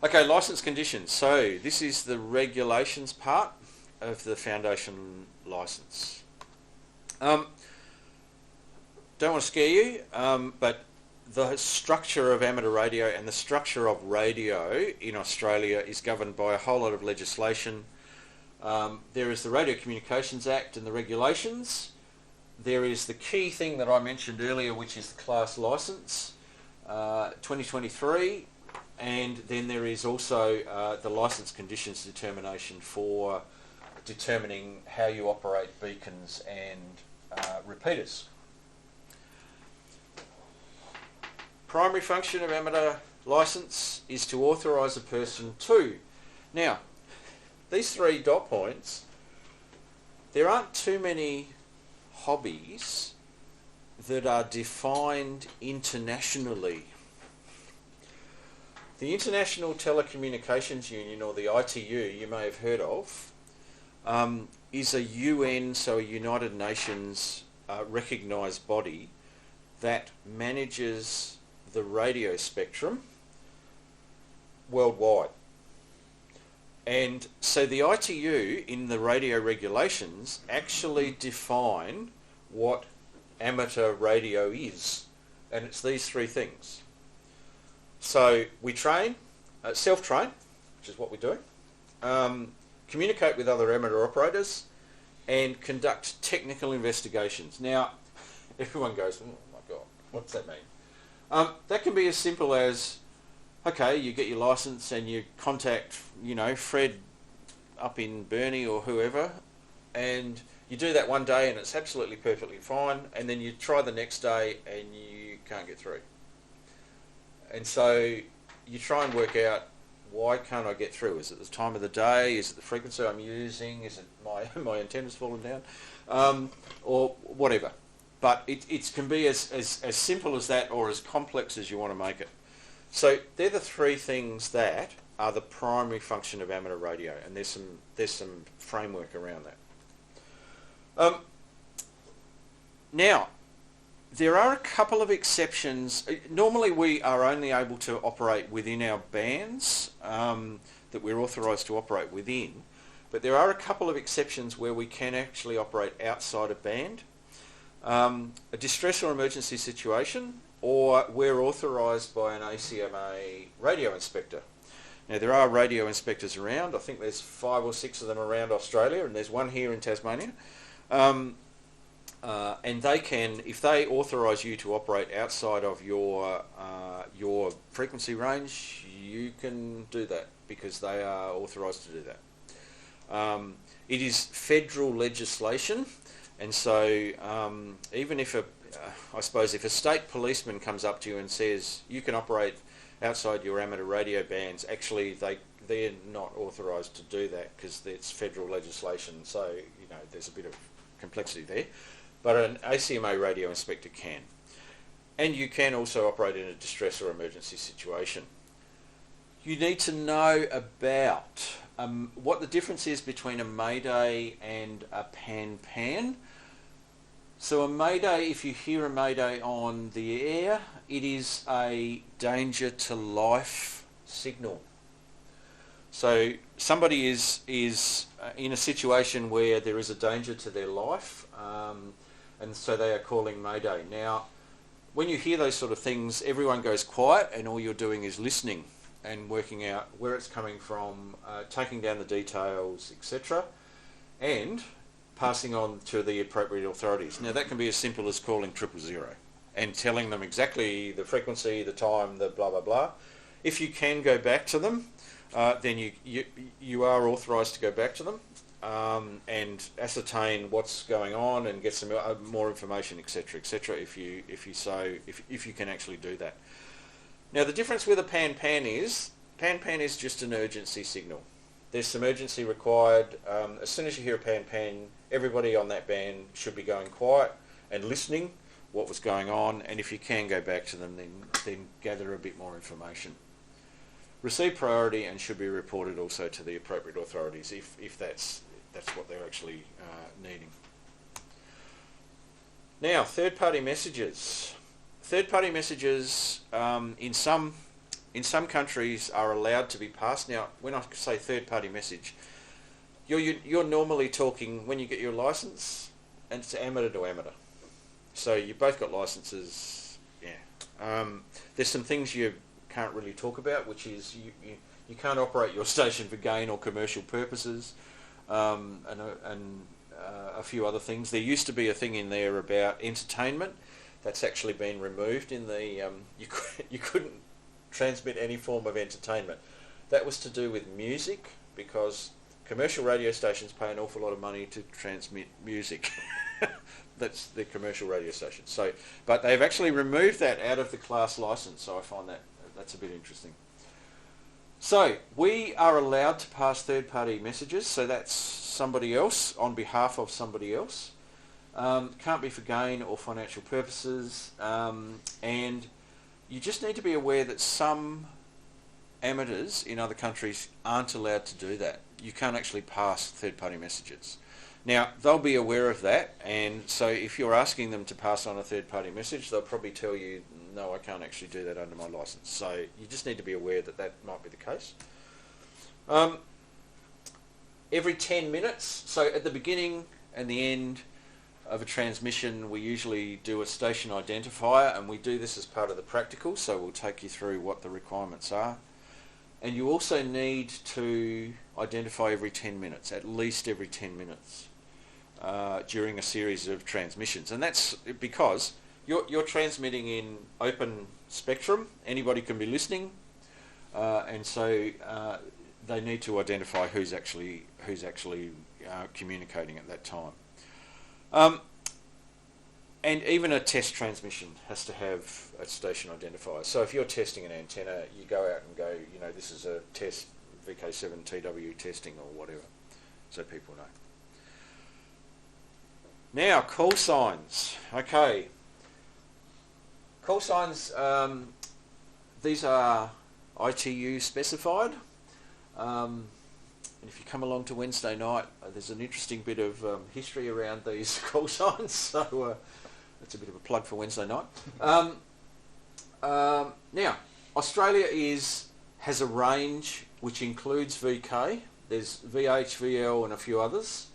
Okay, license conditions. So this is the regulations part of the foundation license. Don't want to scare you, but the structure of amateur radio and the structure of radio in Australia is governed by a whole lot of legislation. There is the Radio Communications Act and the regulations. There is the key thing that I mentioned earlier, which is the class licence, 2023, and then there is also the licence conditions determination for determining how you operate beacons and repeaters. Primary function of amateur licence is to authorise a person to. Now, these 3 dot points, there aren't too many hobbies that are defined internationally. The International Telecommunications Union, or the ITU, you may have heard of, is a UN, so a United Nations recognised body that manages the radio spectrum worldwide. And so the ITU in the radio regulations actually define what amateur radio is, and it's these 3 things. So we train, self-train, which is what we're doing, communicate with other amateur operators, and conduct technical investigations. Now, everyone goes, oh my God, what's that mean? That can be as simple as, okay, you get your licence and you contact, Fred up in Burnie or whoever, and you do that one day and it's absolutely perfectly fine, and then you try the next day and you can't get through. And so you try and work out, why can't I get through? Is it the time of the day? Is it the frequency I'm using? Is it my antenna's fallen down? Or whatever. But it can be as simple as that, or as complex as you want to make it. So they're the 3 things that are the primary function of amateur radio, and there's some framework around that. Now, there are a couple of exceptions. Normally we are only able to operate within our bands that we're authorised to operate within, but there are a couple of exceptions where we can actually operate outside a band. A distress or emergency situation, or we're authorised by an ACMA radio inspector. Now, there are radio inspectors around. I think there's 5 or 6 of them around Australia, and there's one here in Tasmania. And they can, if they authorise you to operate outside of your frequency range, you can do that because they are authorised to do that. It is federal legislation, and so even if if a state policeman comes up to you and says you can operate outside your amateur radio bands, actually they're not authorised to do that because it's federal legislation. So there's a bit of complexity there. But an ACMA radio inspector can. And you can also operate in a distress or emergency situation. You need to know about what the difference is between a mayday and a pan-pan. So a mayday, if you hear a mayday on the air, it is a danger to life signal. So somebody is in a situation where there is a danger to their life, and so they are calling mayday. Now, when you hear those sort of things, everyone goes quiet and all you're doing is listening and working out where it's coming from, taking down the details, etc., and passing on to the appropriate authorities. Now, that can be as simple as calling 000 and telling them exactly the frequency, the time, the blah, blah, blah. If you can go back to them, then you are authorised to go back to them and ascertain what's going on and get some more information, etc., etc. If you can actually do that. Now, the difference with a pan-pan is just an urgency signal. There's some urgency required. As soon as you hear a pan-pan, everybody on that band should be going quiet and listening what was going on, and if you can go back to them, then gather a bit more information. Receive priority and should be reported also to the appropriate authorities if that's what they're actually needing. Now, third-party messages. Third-party messages in some in some countries are allowed to be passed. Now, when I say third-party message, you're normally talking when you get your license, and it's amateur to amateur. So you both got licenses. Yeah. There's some things you can't really talk about, which is you can't operate your station for gain or commercial purposes, and a few other things. There used to be a thing in there about entertainment. That's actually been removed in the you couldn't transmit any form of entertainment. That was to do with music, because commercial radio stations pay an awful lot of money to transmit music. That's the commercial radio station. So, but they've actually removed that out of the class license. So I find that's a bit interesting. So we are allowed to pass third-party messages. So that's somebody else on behalf of somebody else. Can't be for gain or financial purposes, and you just need to be aware that some amateurs in other countries aren't allowed to do that. You can't actually pass third-party messages. Now, they'll be aware of that, and so if you're asking them to pass on a third-party message, they'll probably tell you, no, I can't actually do that under my license. So you just need to be aware that that might be the case. Every 10 minutes, so at the beginning and the end of a transmission, we usually do a station identifier, and we do this as part of the practical, so we'll take you through what the requirements are. And you also need to identify every 10 minutes, at least every 10 minutes, during a series of transmissions. And that's because you're transmitting in open spectrum, anybody can be listening, and so they need to identify who's actually communicating at that time. And even a test transmission has to have a station identifier. So if you're testing an antenna, you go out and go, this is a test, VK7TW testing or whatever, so people know. Now, call signs. Okay. Call signs, these are ITU specified. And if you come along to Wednesday night, there's an interesting bit of history around these call signs, so that's a bit of a plug for Wednesday night. Now, Australia has a range which includes VK. There's VH, VL and a few others,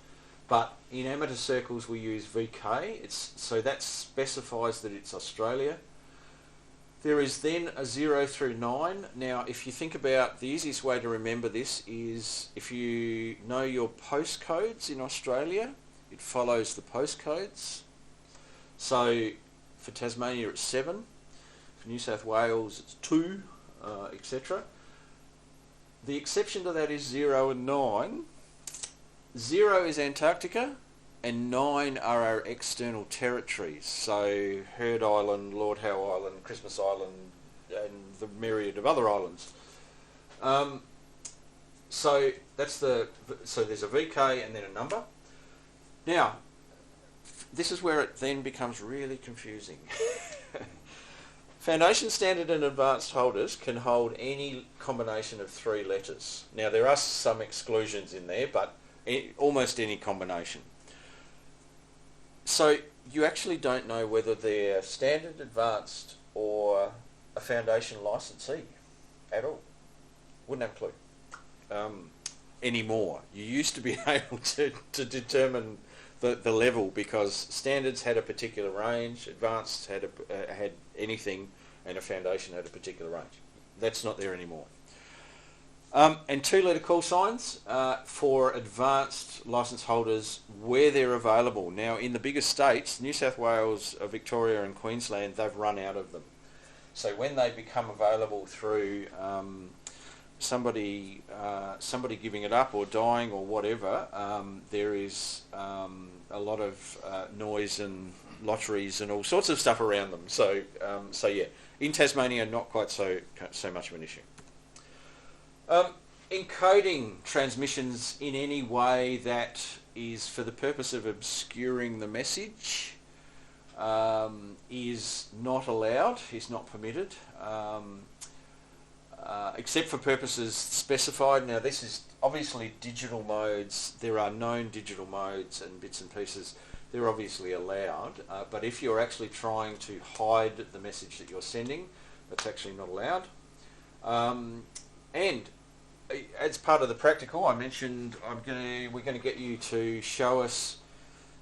but in amateur circles we use VK. So that specifies that it's Australia. There is then a 0 through 9. Now, if you think about, the easiest way to remember this is if you know your postcodes in Australia, it follows the postcodes. So for Tasmania it's 7, for New South Wales it's 2, etc. The exception to that is 0 and 9. 0 is Antarctica, and 9 are our external territories. So Heard Island, Lord Howe Island, Christmas Island, and the myriad of other islands. So there's a VK and then a number. Now, this is where it then becomes really confusing. Foundation standard and advanced holders can hold any combination of 3 letters. Now, there are some exclusions in there, but almost any combination. So you actually don't know whether they're standard, advanced, or a foundation licensee at all. Wouldn't have a clue anymore. You used to be able to determine the level, because standards had a particular range, advanced had anything, and a foundation had a particular range. That's not there anymore. And 2-letter call signs for advanced licence holders where they're available. Now, in the bigger states, New South Wales, Victoria and Queensland, they've run out of them. So when they become available through somebody giving it up or dying or whatever, there is a lot of noise and lotteries and all sorts of stuff around them. So yeah, in Tasmania, not quite so much of an issue. Encoding transmissions in any way that is for the purpose of obscuring the message is not allowed, is not permitted, except for purposes specified. Now, this is obviously digital modes. There are known digital modes and bits and pieces. They're obviously allowed, but if you're actually trying to hide the message that you're sending, that's actually not allowed. And as part of the practical, I mentioned we're going to get you to show us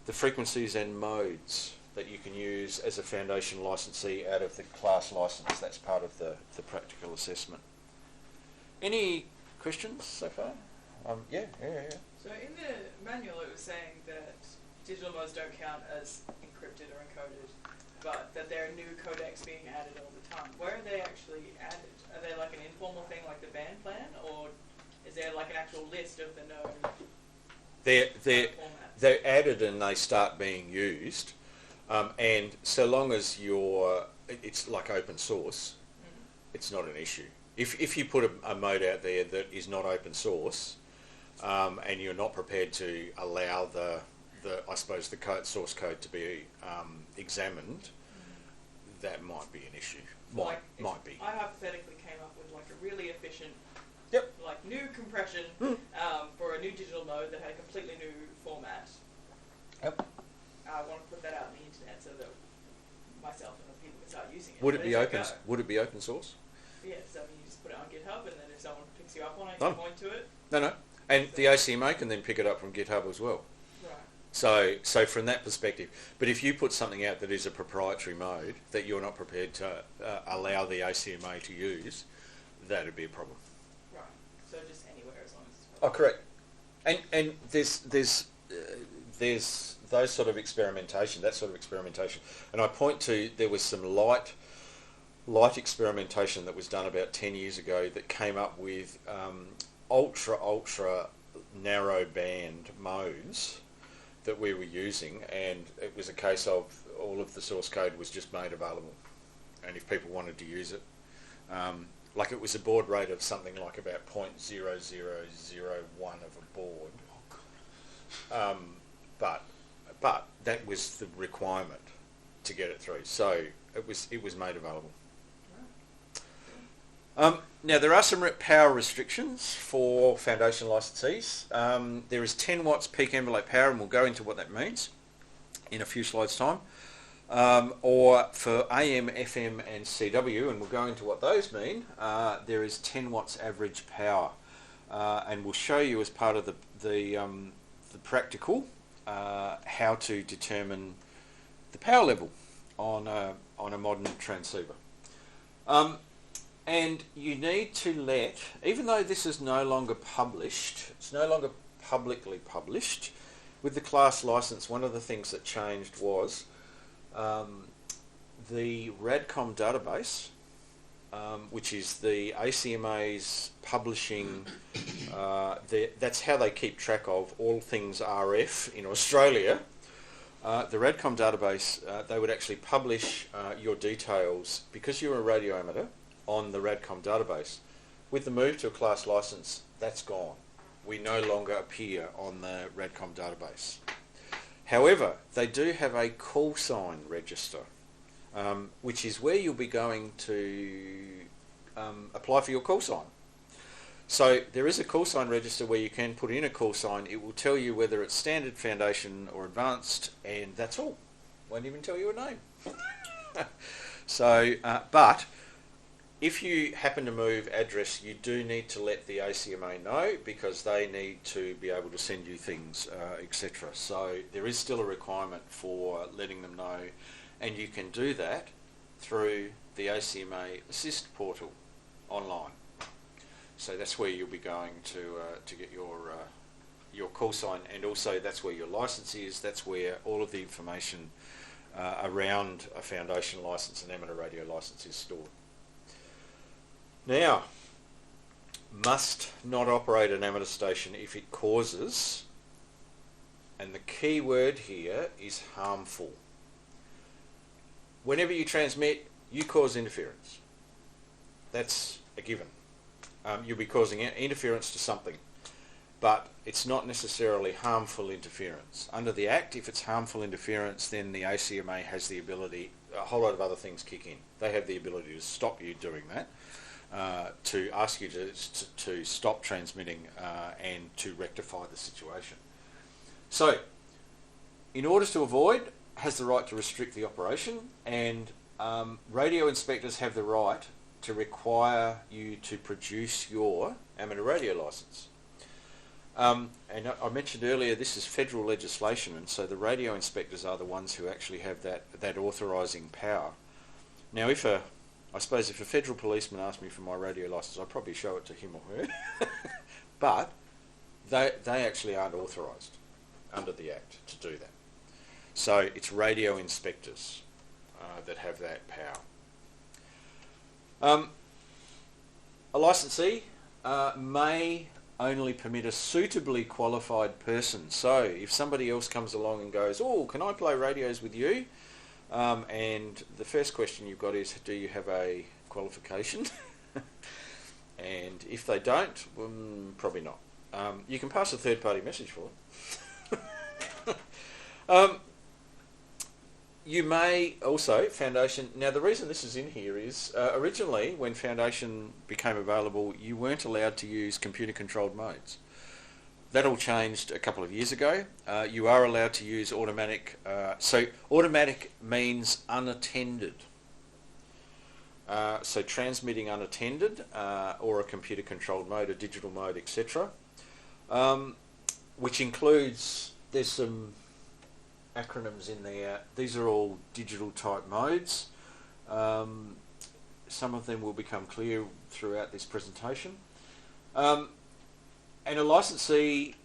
the frequencies and modes that you can use as a foundation licensee out of the class license. That's part of the practical assessment. Any questions so far? Yeah. So in the manual it was saying that digital modes don't count as encrypted or encoded, but that there are new codecs being added all the time. Where are they actually added? Are they like an informal thing like the band plan, or is there like an actual list of the known formats? They're added and they start being used, and so long as it's like open source, it's not an issue. If you put a mode out there that is not open source, and you're not prepared to allow the I suppose the source code to be examined, that might be an issue. Might be. I hypothetically came up with like a really efficient, like new compression for a new digital mode that had a completely new format. Yep. I want to put that out on the internet so that myself and other people can start using it. Would it be open? Would it be open source? Yeah. So you just put it on GitHub, and then if someone picks you up on it, you point to it. No. And the ACMA can then pick it up from GitHub as well. Right. So from that perspective, but if you put something out that is a proprietary mode that you're not prepared to allow the ACMA to use, that would be a problem. Right. So just anywhere as long as it's Oh, correct. And there's that sort of experimentation, and I point to there was some light experimentation that was done about 10 years ago that came up with ultra narrow band modes that we were using, and it was a case of all of the source code was just made available, and if people wanted to use it, like it was a baud rate of something like about 0.0001 of a baud, but that was the requirement to get it through, so it was made available. Now there are some power restrictions for foundation licensees. There is 10 watts peak envelope power, and we'll go into what that means in a few slides time. Or for AM, FM and CW, and we'll go into what those mean, there is 10 watts average power. And we'll show you as part of the practical how to determine the power level on a modern transceiver. And you need to let, even though this is no longer published, it's no longer publicly published, with the class license, one of the things that changed was the RADCOM database, which is the ACMA's publishing, that's how they keep track of all things RF in Australia. The RADCOM database, they would actually publish your details, because you're a radio amateur, on the RADCOM database. With the move to a class license, that's gone. We no longer appear on the RADCOM database. However, they do have a call sign register, which is where you'll be going to apply for your call sign. So there is a call sign register where you can put in a call sign. It will tell you whether it's standard, foundation or advanced, and that's all. Won't even tell you a name. So, but if you happen to move address, you do need to let the ACMA know, because they need to be able to send you things, etc. So there is still a requirement for letting them know, and you can do that through the ACMA Assist portal online. So that's where you'll be going to get your call sign, and also that's where your license is. That's where all of the information around a foundation license and amateur radio license is stored. Now, must not operate an amateur station if it causes, and the key word here is harmful. Whenever you transmit, you cause interference. That's a given. You'll be causing interference to something, but it's not necessarily harmful interference. Under the Act, if it's harmful interference, then the ACMA has the ability, a whole lot of other things kick in. They have the ability to stop you doing that, to ask you to stop transmitting and to rectify the situation. So, in order to avoid, has the right to restrict the operation, and radio inspectors have the right to require you to produce your amateur radio licence. And I mentioned earlier this is federal legislation, and so the radio inspectors are the ones who actually have that authorising power. Now, if a federal policeman asked me for my radio licence, I'd probably show it to him or her, but they actually aren't authorised under the Act to do that. So it's radio inspectors that have that power. A licensee may only permit a suitably qualified person. So if somebody else comes along and goes, "Oh, can I play radios with you?" And the first question you've got is, do you have a qualification? And if they don't, probably not. You can pass a third-party message for them. You may also, Foundation, now the reason this is in here is originally when Foundation became available, you weren't allowed to use computer-controlled modes. That all changed a couple of years ago. You are allowed to use automatic, so automatic means unattended. So transmitting unattended or a computer-controlled mode, a digital mode, etc. Which includes, there's some acronyms in there. These are all digital type modes. Some of them will become clear throughout this presentation. And a licensee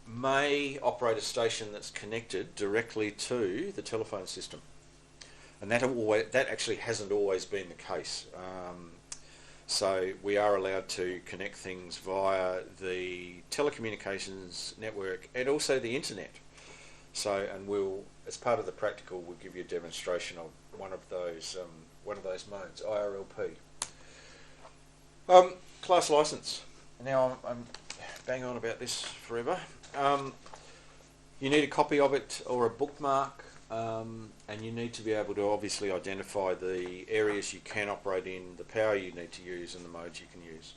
may operate a station that's connected directly to the telephone system. And that actually hasn't always been the case. So we are allowed to connect things via the telecommunications network and also the internet. So, and we'll, as part of the practical, we'll give you a demonstration of one of those modes, IRLP. Class license. Now I'm bang on about this forever. You need a copy of it or a bookmark, and you need to be able to obviously identify the areas you can operate in, the power you need to use, and the modes you can use.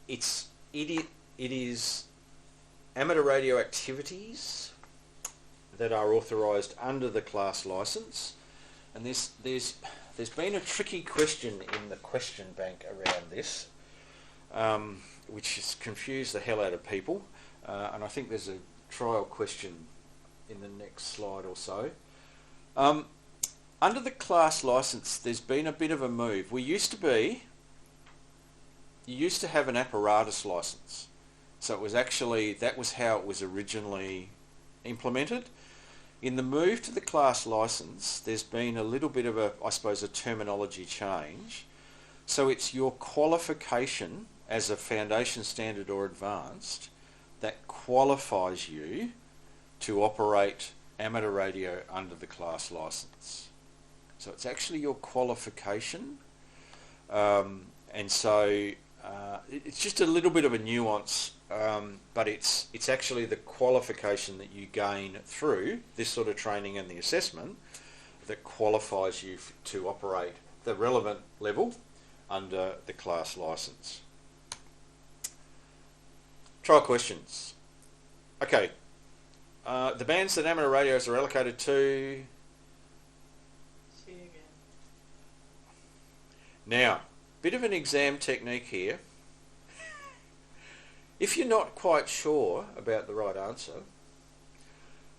It is amateur radio activities that are authorised under the class licence, and there's been a tricky question in the question bank around this, which has confused the hell out of people, and I think there's a trial question in the next slide or so. Under the class licence, there's been a bit of a move. You used to have an apparatus licence. So it was actually, that was how it was originally implemented. In the move to the class licence, there's been a little bit of a terminology change. So it's your qualification as a foundation standard or advanced that qualifies you to operate amateur radio under the class licence. So it's actually your qualification. And so it's just a little bit of a nuance, but it's actually the qualification that you gain through this sort of training and the assessment that qualifies you to operate the relevant level under the class licence. Trial questions. Okay, the bands that amateur radios are allocated to. See you again. Now, bit of an exam technique here. If you're not quite sure about the right answer,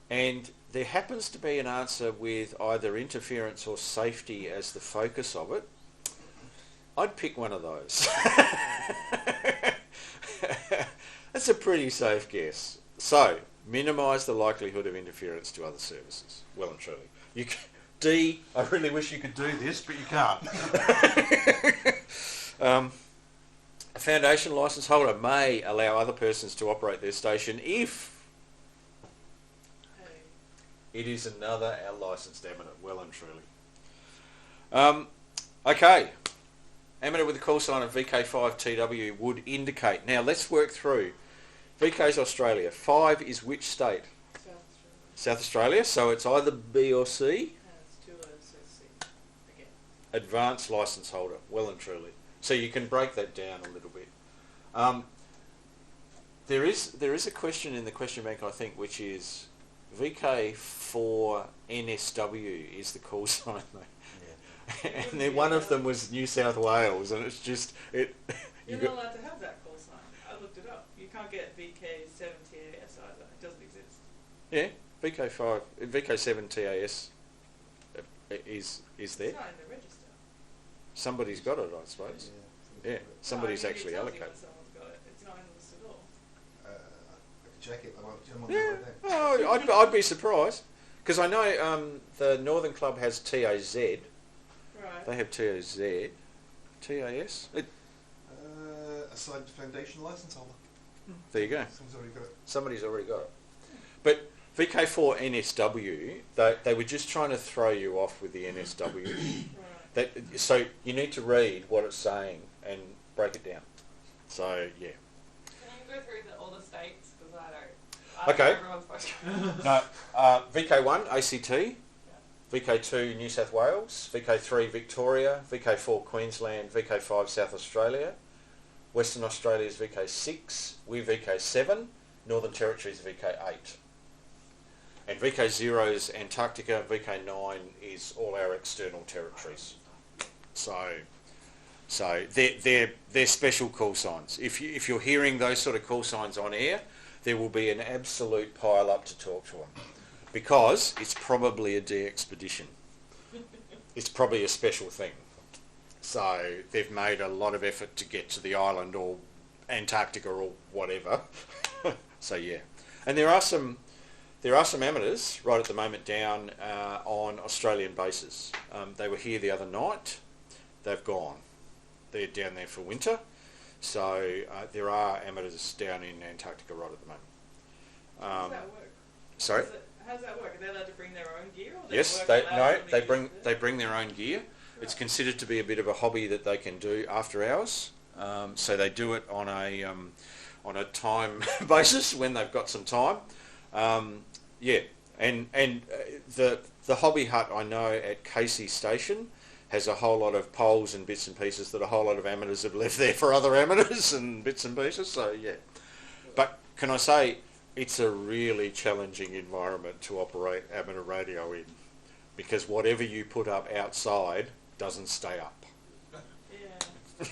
and there happens to be an answer with either interference or safety as the focus of it, I'd pick one of those. That's a pretty safe guess. So, minimise the likelihood of interference to other services. Well and truly. D, I really wish you could do this, but you can't. A foundation licence holder may allow other persons to operate their station if it is another licensed amateur. Well and truly. Okay. Amateur with a call sign of VK5TW would indicate. Now let's work through. VK's Australia. 5 is which state? South Australia. So it's either B or C. It's 2 letters, so C. Again. Advanced licence holder. Well and truly. So you can break that down a little bit. There is a question in the question bank, I think, which is VK4NSW is the call sign. Yeah. And then one of them was New South Wales, and it's just it. You're not allowed to have that call sign. I looked it up. You can't get VK7TAS either. It doesn't exist. Yeah, VK7TAS is there. It's not in the register. Somebody's got it, I suppose. Yeah, somebody's actually allocated. Someone's got it. It's not in the list at all. I can check it. I might Yeah, right there. oh, I'd be surprised because I know the Northern Club has TAZ. Right. They have TAZ, TAS. Assigned foundation license holder. There you go. Someone's already got it. Somebody's already got it. But VK4 NSW, they were just trying to throw you off with the NSW. Right. So you need to read what it's saying and break it down. So, yeah. Can you go through all the states? Because I don't. Okay. Everyone's supposed to. No, VK1 ACT, VK2 New South Wales, VK3 Victoria, VK4 Queensland, VK5 South Australia, Western Australia is VK6, we're VK7, Northern Territory is VK8. And VK0 is Antarctica, VK9 is all our external territories. So they're special call signs. If you're hearing those sort of call signs on air, there will be an absolute pile up to talk to them because it's probably a de-expedition. It's probably a special thing. So they've made a lot of effort to get to the island or Antarctica or whatever. So yeah, and there are some amateurs right at the moment down on Australian bases. They were here the other night. They've gone. They're down there for winter. So there are amateurs down in Antarctica right at the moment. How does that work? Sorry? How does that work? Are they allowed to bring their own gear? Or Yes, they bring their own gear. Right. It's considered to be a bit of a hobby that they can do after hours. So they do it on a time basis when they've got some time. Yeah, and the hobby hut I know at Casey Station has a whole lot of poles and bits and pieces that a whole lot of amateurs have left there for other amateurs and bits and pieces. So yeah, but can I say it's a really challenging environment to operate amateur radio in because whatever you put up outside doesn't stay up. Yeah. And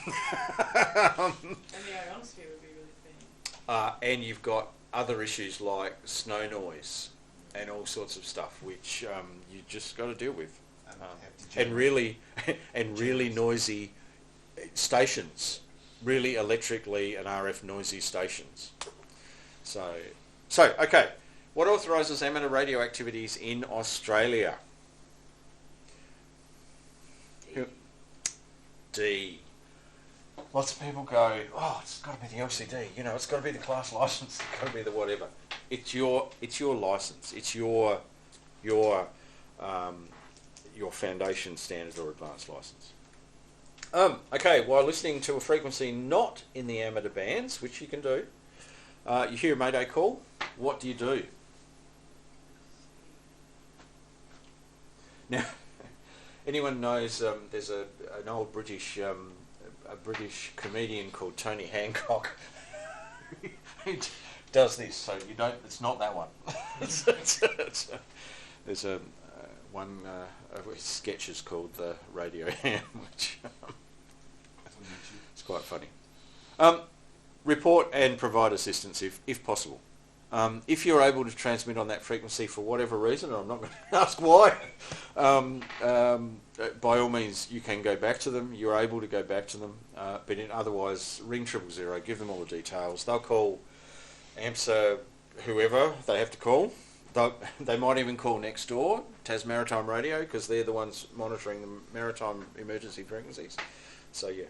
the ionosphere would be really thin. And you've got other issues like snow noise and all sorts of stuff, which you just got to deal with, and really noisy stations, really electrically and RF noisy stations. So okay, what authorises amateur radio activities in Australia? D. Lots of people go, oh, it's got to be the LCD, it's got to be the class licence, it's got to be the whatever. It's your licence. It's your foundation standard or advanced licence. Okay, while listening to a frequency not in the amateur bands, which you can do, you hear a Mayday call. What do you do? Now, anyone knows there's an old British comedian called Tony Hancock. He does this, so you don't. It's not that one. There's one of his sketches called the Radio Ham, which it's quite funny. Report and provide assistance if possible. If you're able to transmit on that frequency for whatever reason, and I'm not going to ask why, by all means you can go back to them. You're able to go back to them, but otherwise ring 000, give them all the details. They'll call AMSA, whoever they have to call. They might even call next door, Tas Maritime Radio, because they're the ones monitoring the maritime emergency frequencies. So yeah.